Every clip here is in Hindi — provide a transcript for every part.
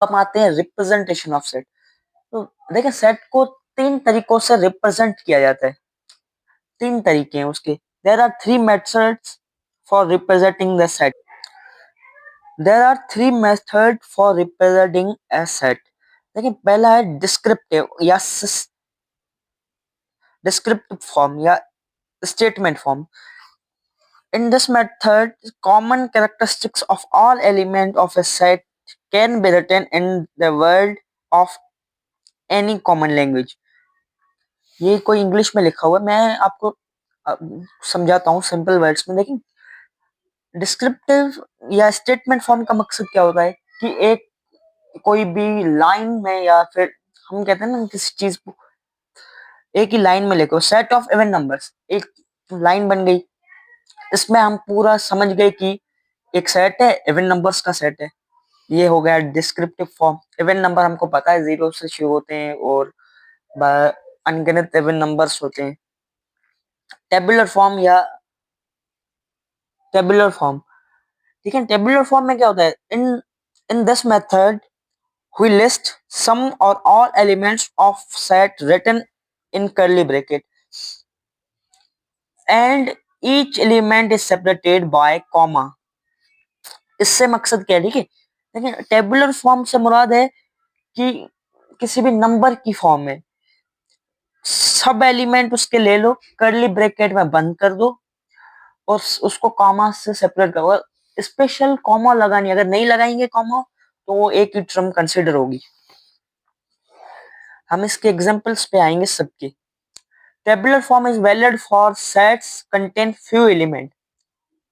हम आते हैं रिप्रेजेंटेशन ऑफ सेट। तो देखिए सेट को तीन तरीकों से रिप्रेजेंट किया जाता है, तीन तरीके हैं उसके। There are three methods for representing the set. There are three method for representing a set. देखिए पहला है डिस्क्रिप्टिव या डिस्क्रिप्टिव फॉर्म या statement form. In this method, common characteristics of all elements of a set can be written in the word of any common language. ये कोई इंग्लिश में लिखा हुआ है, मैं आपको समझाता हूँ सिंपल वर्ड्स में। देखिए डिस्क्रिप्टिव या स्टेटमेंट फॉर्म का मकसद क्या होता है कि एक कोई भी लाइन में या फिर हम कहते हैं ना किसी चीज को एक ही लाइन में लिखो, सेट ऑफ इवन नंबर्स, एक लाइन बन गई। इसमें हम पूरा समझ गए कि एक सेट है, इवन नंबर्स का सेट है। ये हो गया डिस्क्रिप्टिव फॉर्म। इवन नंबर हमको पता है जीरो से शुरू होते हैं और अनगिनत इवन नंबर्स होते हैं। टेबुलर फॉर्म या टेबुलर फॉर्म, ठीक है। टेबुलर फॉर्म में क्या होता है, in in this method we list some or all elements of set written in curly bracket and each element is separated by comma. इससे मकसद क्या है, ठीक है। देखिए टेबुलर फॉर्म से मुराद है कि किसी भी नंबर की फॉर्म में सब एलिमेंट उसके ले लो, कर्ली ब्रैकेट में बंद कर दो और उसको कॉमा से सेपरेट करो। स्पेशल कॉमा लगानी, अगर नहीं लगाएंगे कॉमा तो वो एक ही टर्म कंसिडर होगी। हम इसके एग्जांपल्स पे आएंगे सबके। Tabular form is valid for sets contain few element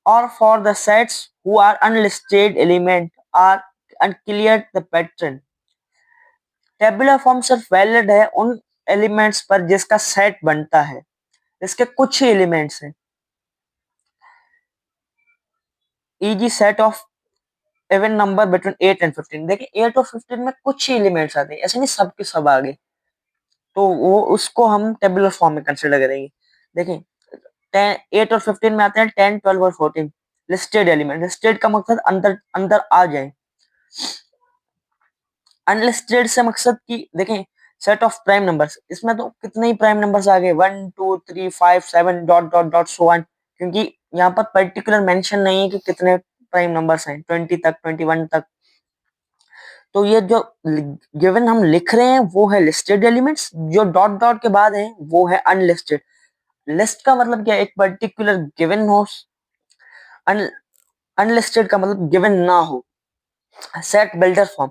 or for the sets who are unlisted element are unclear the pattern. Tabular form सिर्फ वैलिड है उन एलिमेंट्स पर जिसका सेट बनता है, इसके कुछ ही एलिमेंट्स हैं। Easy set of even number between 8 and 15। देखिए 8 और 15 में कुछ ही एलिमेंट्स आते हैं, ऐसे नहीं सब के सब आ गए, तो वो उसको हम टेबुलर फॉर्म में कंसिडर करेंगे। देखिए 8 और 15 में आते हैं 10, 12 और 14 लिस्टेड एलिमेंट। लिस्टेड का मकसद अंदर अंदर आ जाए। अनलिस्टेड से मकसद की देखें सेट ऑफ प्राइम नंबर्स, इसमें तो कितने ही प्राइम नंबर्स आ गए, 1 2 3 5 7 dot dot dot so on, क्योंकि यहाँ पर पर्टिकुलर मेंशन नहीं है कि कितने प्राइम नंबर्स हैं, 20 तक 21 तक। तो ये जो गिवन हम लिख रहे हैं वो है लिस्टेड एलिमेंट्स, जो डॉट डॉट के बाद है वो है अनलिस्टेड। लिस्ट का मतलब क्या है, एक पर्टिकुलर गिवन हो। अनलिस्टेड का मतलब गिवन ना हो। Set builder form,